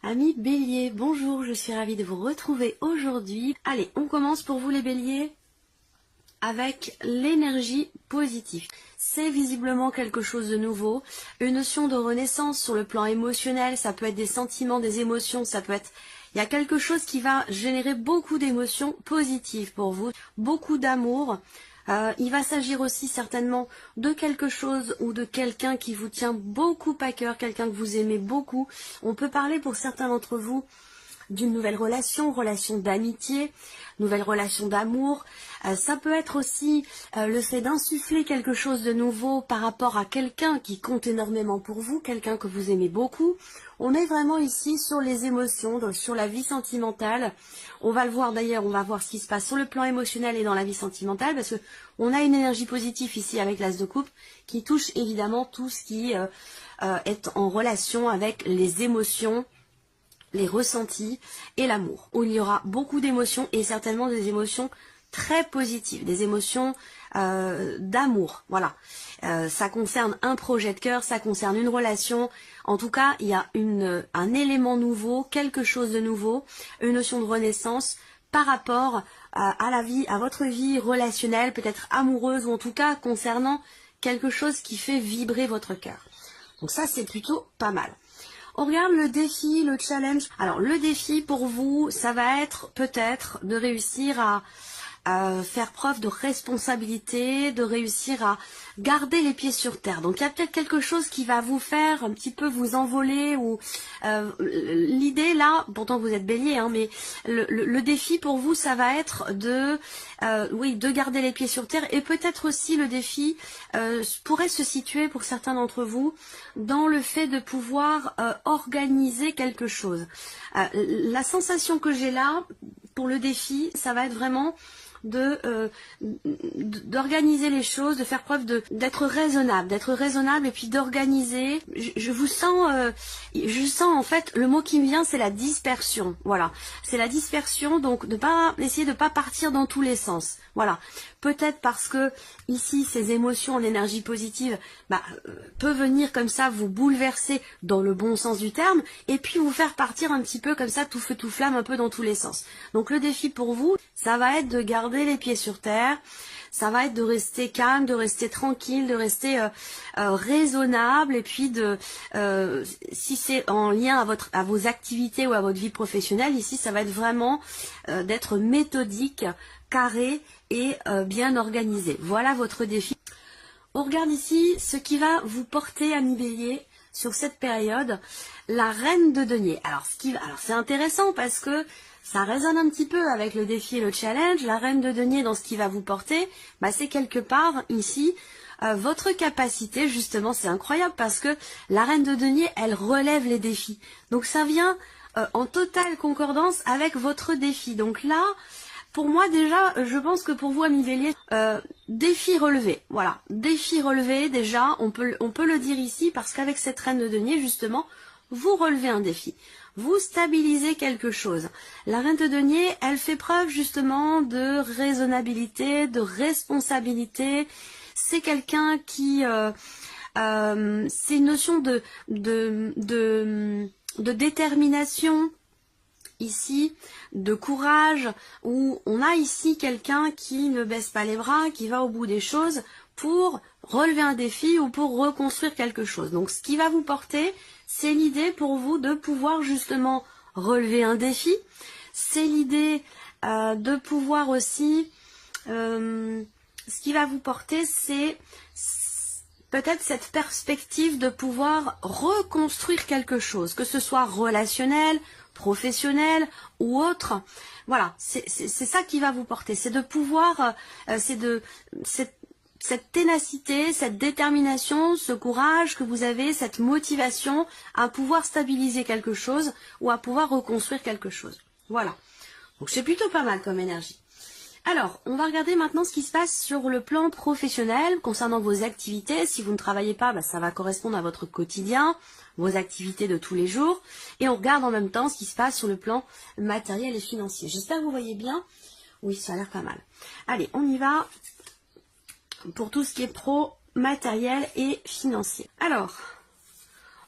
Amis Bélier, bonjour, je suis ravie de vous retrouver aujourd'hui. Allez, on commence pour vous les Béliers avec l'énergie positive. C'est visiblement quelque chose de nouveau, une notion de renaissance sur le plan émotionnel, ça peut être des sentiments, des émotions, ça peut être... Il y a quelque chose qui va générer beaucoup d'émotions positives pour vous, beaucoup d'amour. Il va s'agir aussi certainement de quelque chose ou de quelqu'un qui vous tient beaucoup à cœur, quelqu'un que vous aimez beaucoup. On peut parler pour certains d'entre vous d'une nouvelle relation, relation d'amitié, nouvelle relation d'amour. Ça peut être aussi le fait d'insuffler quelque chose de nouveau par rapport à quelqu'un qui compte énormément pour vous, quelqu'un que vous aimez beaucoup. On est vraiment ici sur les émotions, donc sur la vie sentimentale. On va le voir d'ailleurs, on va voir ce qui se passe sur le plan émotionnel et dans la vie sentimentale, parce que on a une énergie positive ici avec l'As de coupe qui touche évidemment tout ce qui est en relation avec les émotions, les ressentis et l'amour, où il y aura beaucoup d'émotions et certainement des émotions très positives, des émotions d'amour, voilà. Ça concerne un projet de cœur, ça concerne une relation, en tout cas il y a un élément nouveau, quelque chose de nouveau, une notion de renaissance par rapport à la vie, à votre vie relationnelle, peut-être amoureuse ou en tout cas concernant quelque chose qui fait vibrer votre cœur. Donc ça c'est plutôt pas mal. On regarde le défi, le challenge. Alors le défi pour vous, ça va être peut-être de réussir à faire preuve de responsabilité, de réussir à garder les pieds sur terre. Donc il y a peut-être quelque chose qui va vous faire un petit peu vous envoler ou l'idée là, pourtant vous êtes Bélier, hein, mais le défi pour vous, ça va être de garder les pieds sur terre et peut-être aussi le défi pourrait se situer pour certains d'entre vous dans le fait de pouvoir organiser quelque chose. La sensation que j'ai là pour le défi, ça va être vraiment d'organiser les choses, de faire preuve d'être raisonnable et puis d'organiser. Je vous sens, je sens en fait, le mot qui me vient c'est la dispersion, voilà. C'est la dispersion, donc essayer de pas partir dans tous les sens, voilà. Peut-être parce que ici ces émotions en énergie positive peut venir comme ça vous bouleverser dans le bon sens du terme et puis vous faire partir un petit peu comme ça tout feu tout flamme un peu dans tous les sens. Donc le défi pour vous, ça va être de garder les pieds sur terre, ça va être de rester calme, de rester tranquille, de rester raisonnable et puis si c'est en lien à vos activités ou à votre vie professionnelle, ici ça va être vraiment d'être méthodique, carré et bien organisé. Voilà votre défi. On regarde ici ce qui va vous porter, amis Bélier, sur cette période, la reine de denier. Alors c'est intéressant parce que ça résonne un petit peu avec le défi et le challenge. La reine de denier dans ce qui va vous porter, c'est quelque part ici votre capacité, justement, c'est incroyable parce que la reine de denier, elle relève les défis. Donc ça vient en totale concordance avec votre défi. Donc là, pour moi déjà, je pense que pour vous, amis Bélier, défi relevé, voilà, défi relevé déjà, on peut le dire ici parce qu'avec cette reine de denier, justement, vous relevez un défi, vous stabilisez quelque chose. La reine de denier, elle fait preuve justement de raisonnabilité, de responsabilité. C'est quelqu'un qui, c'est une notion de détermination. Ici, de courage, où on a ici quelqu'un qui ne baisse pas les bras, qui va au bout des choses pour relever un défi ou pour reconstruire quelque chose. Donc ce qui va vous porter, c'est l'idée pour vous de pouvoir justement relever un défi, c'est l'idée de pouvoir aussi, ce qui va vous porter, c'est peut-être cette perspective de pouvoir reconstruire quelque chose, que ce soit relationnel, professionnel ou autre. Voilà, c'est ça qui va vous porter, c'est de pouvoir, cette ténacité, cette détermination, ce courage que vous avez, cette motivation à pouvoir stabiliser quelque chose ou à pouvoir reconstruire quelque chose. Voilà, donc c'est plutôt pas mal comme énergie. Alors, on va regarder maintenant ce qui se passe sur le plan professionnel concernant vos activités. Si vous ne travaillez pas, ça va correspondre à votre quotidien, vos activités de tous les jours. Et on regarde en même temps ce qui se passe sur le plan matériel et financier. J'espère que vous voyez bien. Oui, ça a l'air pas mal. Allez, on y va pour tout ce qui est pro, matériel et financier. Alors,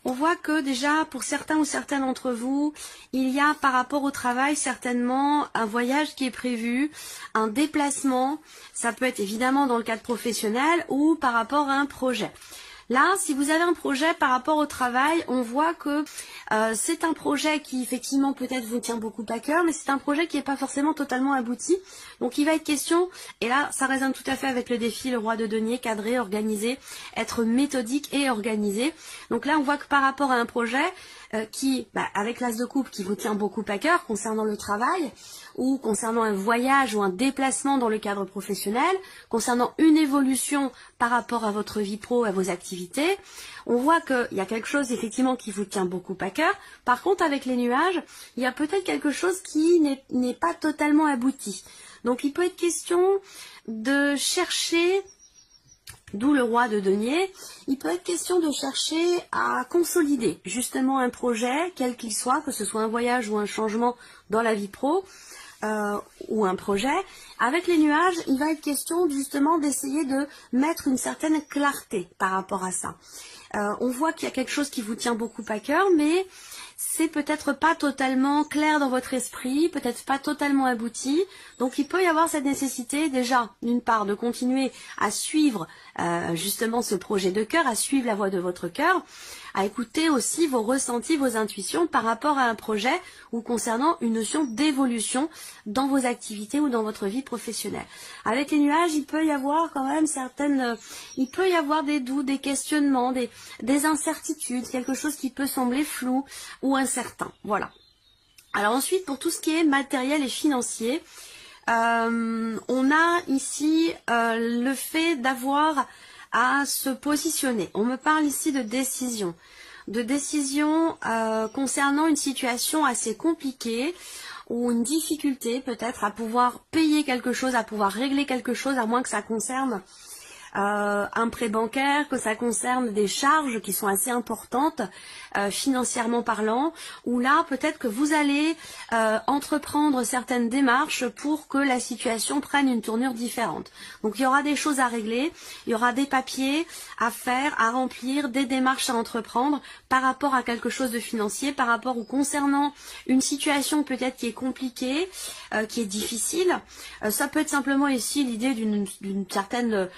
On voit que déjà pour certains ou certaines d'entre vous, il y a par rapport au travail certainement un voyage qui est prévu, un déplacement, ça peut être évidemment dans le cadre professionnel ou par rapport à un projet. Là, si vous avez un projet par rapport au travail, on voit que c'est un projet qui effectivement peut-être vous tient beaucoup à cœur, mais c'est un projet qui n'est pas forcément totalement abouti. Donc il va être question, et là ça résonne tout à fait avec le défi, le roi de denier, cadrer, organiser, être méthodique et organisé. Donc là on voit que par rapport à un projet qui, avec l'as de coupe qui vous tient beaucoup à cœur concernant le travail, ou concernant un voyage ou un déplacement dans le cadre professionnel, concernant une évolution par rapport à votre vie pro, à vos activités, on voit qu'il y a quelque chose effectivement qui vous tient beaucoup à cœur. Par contre, avec les nuages, il y a peut-être quelque chose qui n'est pas totalement abouti. Donc il peut être question de chercher, d'où le roi de denier, il peut être question de chercher à consolider justement un projet, quel qu'il soit, que ce soit un voyage ou un changement dans la vie pro, ou un projet. Avec les nuages, il va être question justement d'essayer de mettre une certaine clarté par rapport à ça. On voit qu'il y a quelque chose qui vous tient beaucoup à cœur, mais c'est peut-être pas totalement clair dans votre esprit, peut-être pas totalement abouti. Donc il peut y avoir cette nécessité déjà, d'une part, de continuer à suivre justement ce projet de cœur, à suivre la voie de votre cœur, à écouter aussi vos ressentis, vos intuitions par rapport à un projet ou concernant une notion d'évolution dans vos activités ou dans votre vie professionnelle. Avec les nuages, il peut y avoir quand même il peut y avoir des doutes, des questionnements, des incertitudes, quelque chose qui peut sembler flou ou incertain. Voilà. Alors ensuite, pour tout ce qui est matériel et financier, on a ici le fait d'avoir à se positionner. On me parle ici de décision concernant une situation assez compliquée ou une difficulté peut-être à pouvoir payer quelque chose, à pouvoir régler quelque chose, à moins que ça concerne un prêt bancaire, que ça concerne des charges qui sont assez importantes financièrement parlant, où là peut-être que vous allez entreprendre certaines démarches pour que la situation prenne une tournure différente. Donc il y aura des choses à régler, il y aura des papiers à faire, à remplir, des démarches à entreprendre par rapport à quelque chose de financier, par rapport ou concernant une situation peut-être qui est compliquée, qui est difficile. Ça peut être simplement ici l'idée d'une certaine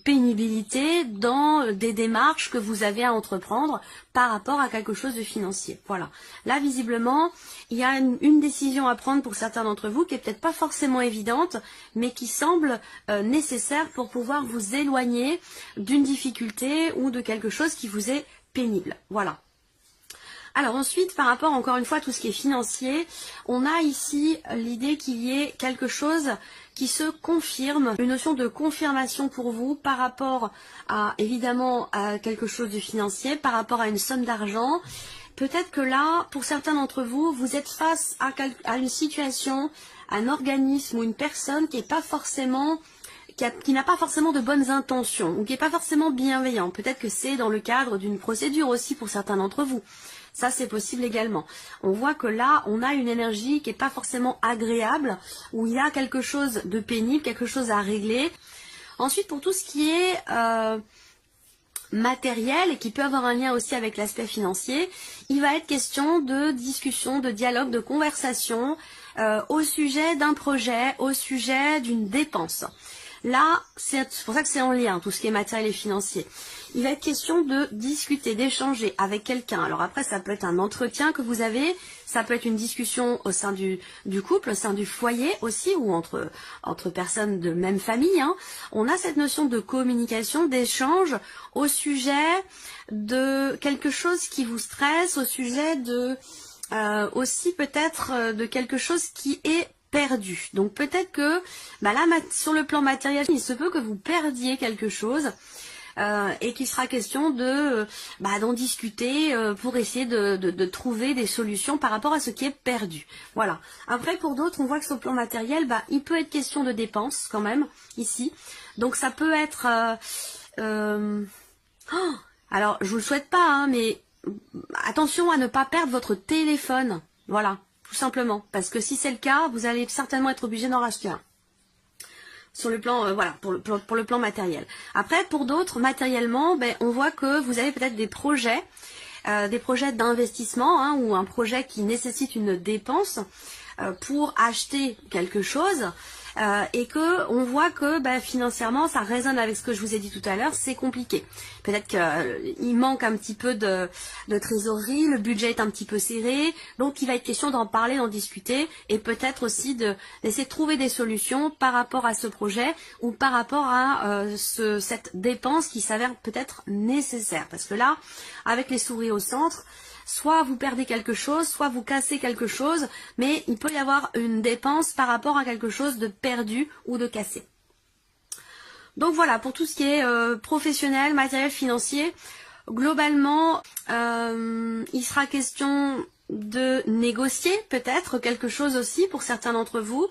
pénibilité dans des démarches que vous avez à entreprendre par rapport à quelque chose de financier. Voilà. Là, visiblement, il y a une décision à prendre pour certains d'entre vous qui est peut-être pas forcément évidente, mais qui semble nécessaire pour pouvoir vous éloigner d'une difficulté ou de quelque chose qui vous est pénible. Voilà. Alors ensuite, par rapport encore une fois à tout ce qui est financier, on a ici l'idée qu'il y ait quelque chose qui se confirme, une notion de confirmation pour vous par rapport à, évidemment, à quelque chose de financier, par rapport à une somme d'argent. Peut-être que là, pour certains d'entre vous, vous êtes face à une situation, un organisme ou une personne qui n'est pas forcément qui n'a pas forcément de bonnes intentions ou qui n'est pas forcément bienveillant. Peut-être que c'est dans le cadre d'une procédure aussi pour certains d'entre vous. Ça, c'est possible également. On voit que là, on a une énergie qui n'est pas forcément agréable, où il y a quelque chose de pénible, quelque chose à régler. Ensuite, pour tout ce qui est matériel et qui peut avoir un lien aussi avec l'aspect financier, il va être question de discussion, de dialogue, de conversation au sujet d'un projet, au sujet d'une dépense. Là, c'est pour ça que c'est en lien, tout ce qui est matériel et financier. Il va être question de discuter, d'échanger avec quelqu'un. Alors après, ça peut être un entretien que vous avez, ça peut être une discussion au sein du couple, au sein du foyer aussi, ou entre personnes de même famille. Hein. On a cette notion de communication, d'échange au sujet de quelque chose qui vous stresse, au sujet de aussi peut-être de quelque chose qui est perdu. Donc peut-être que là, sur le plan matériel, il se peut que vous perdiez quelque chose et qu'il sera question d'en discuter pour essayer de trouver des solutions par rapport à ce qui est perdu. Voilà. Après, pour d'autres, on voit que sur le plan matériel, il peut être question de dépenses quand même, ici. Donc ça peut être... alors, je vous le souhaite pas, hein, mais attention à ne pas perdre votre téléphone. Voilà. Tout simplement, parce que si c'est le cas, vous allez certainement être obligé d'en racheter un. Sur le plan, voilà, pour le plan matériel. Après, pour d'autres, matériellement, on voit que vous avez peut-être des projets des projets d'investissement, hein, ou un projet qui nécessite une dépense pour acheter quelque chose. Et que on voit que financièrement ça résonne avec ce que je vous ai dit tout à l'heure, c'est compliqué. Peut-être qu'il manque un petit peu de trésorerie, le budget est un petit peu serré, donc il va être question d'en parler, d'en discuter, et peut-être aussi d'essayer de trouver des solutions par rapport à ce projet ou par rapport à cette dépense qui s'avère peut-être nécessaire. Parce que là, avec les souris au centre, soit vous perdez quelque chose, soit vous cassez quelque chose, mais il peut y avoir une dépense par rapport à quelque chose de perdu ou de cassé. Donc voilà, pour tout ce qui est professionnel, matériel, financier, globalement, il sera question de négocier peut-être quelque chose aussi pour certains d'entre vous.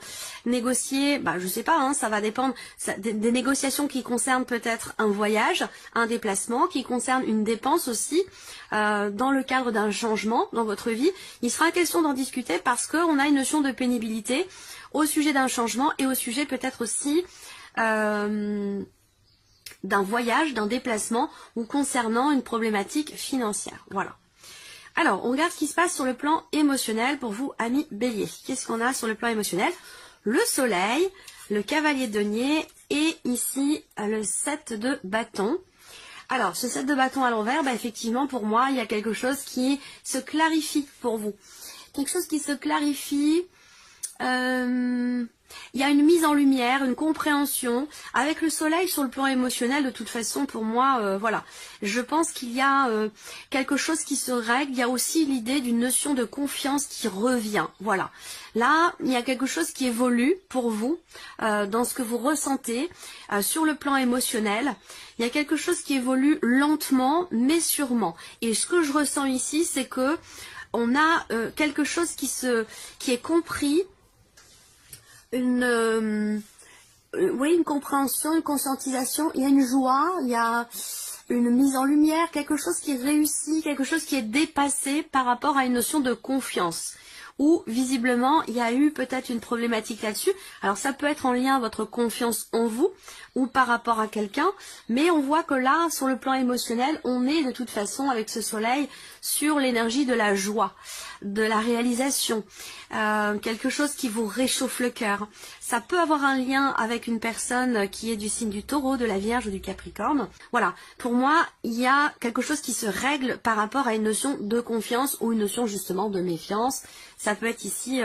Négocier, je sais pas, hein, ça va dépendre des négociations qui concernent peut-être un voyage, un déplacement, qui concernent une dépense aussi dans le cadre d'un changement dans votre vie. Il sera question d'en discuter parce qu'on a une notion de pénibilité au sujet d'un changement et au sujet peut-être aussi d'un voyage, d'un déplacement ou concernant une problématique financière. Voilà. Alors, on regarde ce qui se passe sur le plan émotionnel pour vous, amis bélier. Qu'est-ce qu'on a sur le plan émotionnel? Le soleil, le cavalier de denier et ici le 7 de bâton. Alors, ce 7 de bâton à l'envers, effectivement, pour moi, il y a quelque chose qui se clarifie pour vous. Quelque chose qui se clarifie. Il y a une mise en lumière, une compréhension. Avec le soleil sur le plan émotionnel, de toute façon, pour moi, voilà. Je pense qu'il y a quelque chose qui se règle. Il y a aussi l'idée d'une notion de confiance qui revient. Voilà. Là, il y a quelque chose qui évolue pour vous, dans ce que vous ressentez, sur le plan émotionnel. Il y a quelque chose qui évolue lentement, mais sûrement. Et ce que je ressens ici, c'est que on a quelque chose qui est compris, une compréhension, une conscientisation, il y a une joie, il y a une mise en lumière, quelque chose qui réussit, quelque chose qui est dépassé par rapport à une notion de confiance. Où visiblement il y a eu peut-être une problématique là-dessus. Alors ça peut être en lien à votre confiance en vous ou par rapport à quelqu'un, mais on voit que là, sur le plan émotionnel, on est de toute façon avec ce soleil sur l'énergie de la joie, de la réalisation, quelque chose qui vous réchauffe le cœur. Ça peut avoir un lien avec une personne qui est du signe du Taureau, de la Vierge ou du Capricorne. Voilà, pour moi, il y a quelque chose qui se règle par rapport à une notion de confiance ou une notion justement de méfiance. Ça peut être ici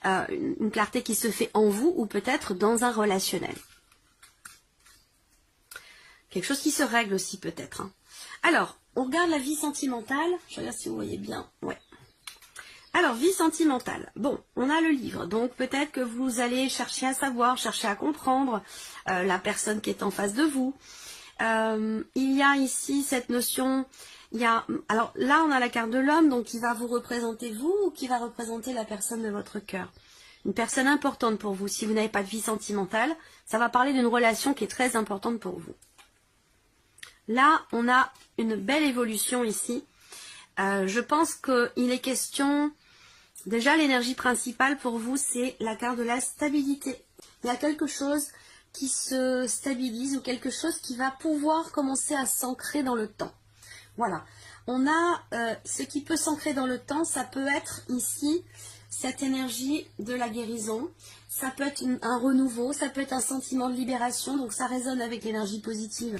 une clarté qui se fait en vous ou peut-être dans un relationnel. Quelque chose qui se règle aussi peut-être. Hein. Alors, on regarde la vie sentimentale. Je regarde si vous voyez bien. Ouais. Alors, vie sentimentale. Bon, on a le livre. Donc, peut-être que vous allez chercher à savoir, chercher à comprendre la personne qui est en face de vous. Il y a ici cette notion... alors là, on a la carte de l'homme, donc qui va vous représenter vous ou qui va représenter la personne de votre cœur. Une personne importante pour vous. Si vous n'avez pas de vie sentimentale, ça va parler d'une relation qui est très importante pour vous. Là, on a une belle évolution ici. Je pense qu'il est question... Déjà, l'énergie principale pour vous, c'est la carte de la stabilité. Il y a quelque chose qui se stabilise ou quelque chose qui va pouvoir commencer à s'ancrer dans le temps. Voilà. On a ce qui peut s'ancrer dans le temps, ça peut être ici cette énergie de la guérison. Ça peut être un renouveau, ça peut être un sentiment de libération, donc ça résonne avec l'énergie positive.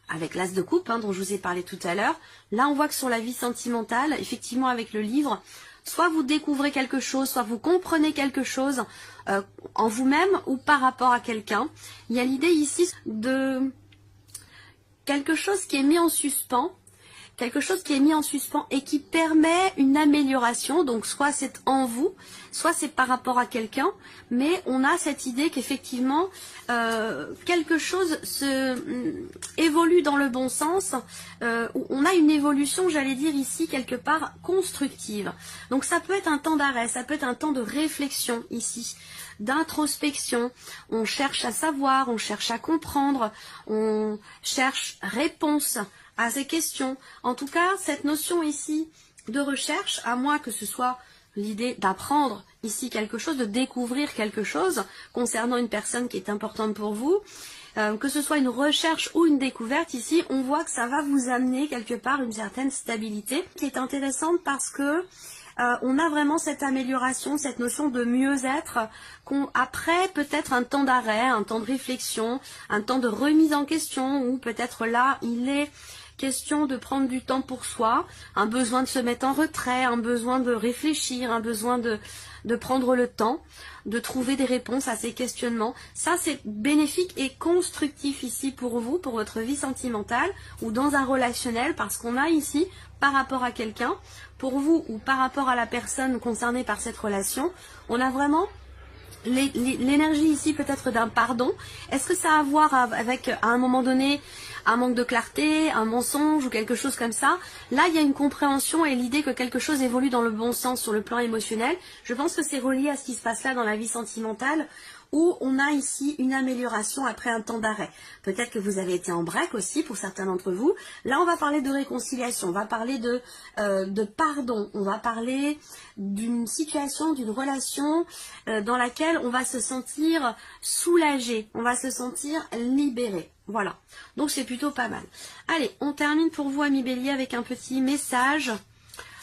Avec l'as de coupe, dont je vous ai parlé tout à l'heure. Là, on voit que sur la vie sentimentale, effectivement, avec le livre, soit vous découvrez quelque chose, soit vous comprenez quelque chose en vous-même ou par rapport à quelqu'un. Il y a l'idée ici de quelque chose qui est mis en suspens, et qui permet une amélioration. Donc soit c'est en vous, soit c'est par rapport à quelqu'un, mais on a cette idée qu'effectivement quelque chose évolue dans le bon sens. On a une évolution, j'allais dire ici quelque part constructive. Donc ça peut être un temps d'arrêt, ça peut être un temps de réflexion ici, d'introspection. On cherche à savoir, on cherche à comprendre, on cherche réponse à ces questions. En tout cas, cette notion ici de recherche, à moins que ce soit l'idée d'apprendre ici quelque chose, de découvrir quelque chose concernant une personne qui est importante pour vous, que ce soit une recherche ou une découverte, ici on voit que ça va vous amener quelque part une certaine stabilité qui est intéressante parce que on a vraiment cette amélioration, cette notion de mieux-être, après peut-être un temps d'arrêt, un temps de réflexion, un temps de remise en question, ou peut-être là il est question de prendre du temps pour soi, un besoin de se mettre en retrait, un besoin de réfléchir, un besoin de prendre le temps, de trouver des réponses à ces questionnements. Ça, c'est bénéfique et constructif ici pour vous, pour votre vie sentimentale ou dans un relationnel, parce qu'on a ici, par rapport à quelqu'un, pour vous ou par rapport à la personne concernée par cette relation, on a vraiment l'énergie ici peut-être d'un pardon. Est-ce que ça a à voir avec, à un moment donné, un manque de clarté, un mensonge ou quelque chose comme ça? Là, il y a une compréhension et l'idée que quelque chose évolue dans le bon sens sur le plan émotionnel. Je pense que c'est relié à ce qui se passe là dans la vie sentimentale, où on a ici une amélioration après un temps d'arrêt. Peut-être que vous avez été en break aussi pour certains d'entre vous. Là, on va parler de réconciliation, on va parler de pardon, on va parler d'une situation, d'une relation dans laquelle on va se sentir soulagé, on va se sentir libéré. Voilà, donc c'est plutôt pas mal. Allez, on termine pour vous, amis Bélier, avec un petit message,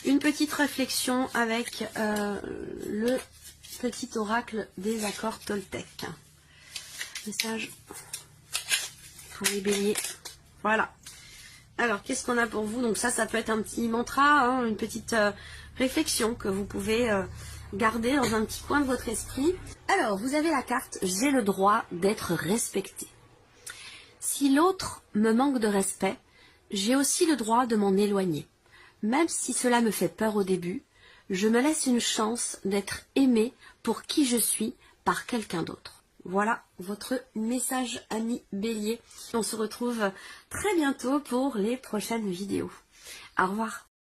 une petite réflexion avec le petit oracle des accords Toltec. Message pour les Béliers. Voilà. Alors, qu'est-ce qu'on a pour vous? Donc ça peut être un petit mantra, hein, une petite réflexion que vous pouvez garder dans un petit coin de votre esprit. Alors, vous avez la carte « J'ai le droit d'être respecté ». Si l'autre me manque de respect, j'ai aussi le droit de m'en éloigner. Même si cela me fait peur au début, je me laisse une chance d'être aimé pour qui je suis par quelqu'un d'autre. Voilà votre message, ami Bélier. On se retrouve très bientôt pour les prochaines vidéos. Au revoir.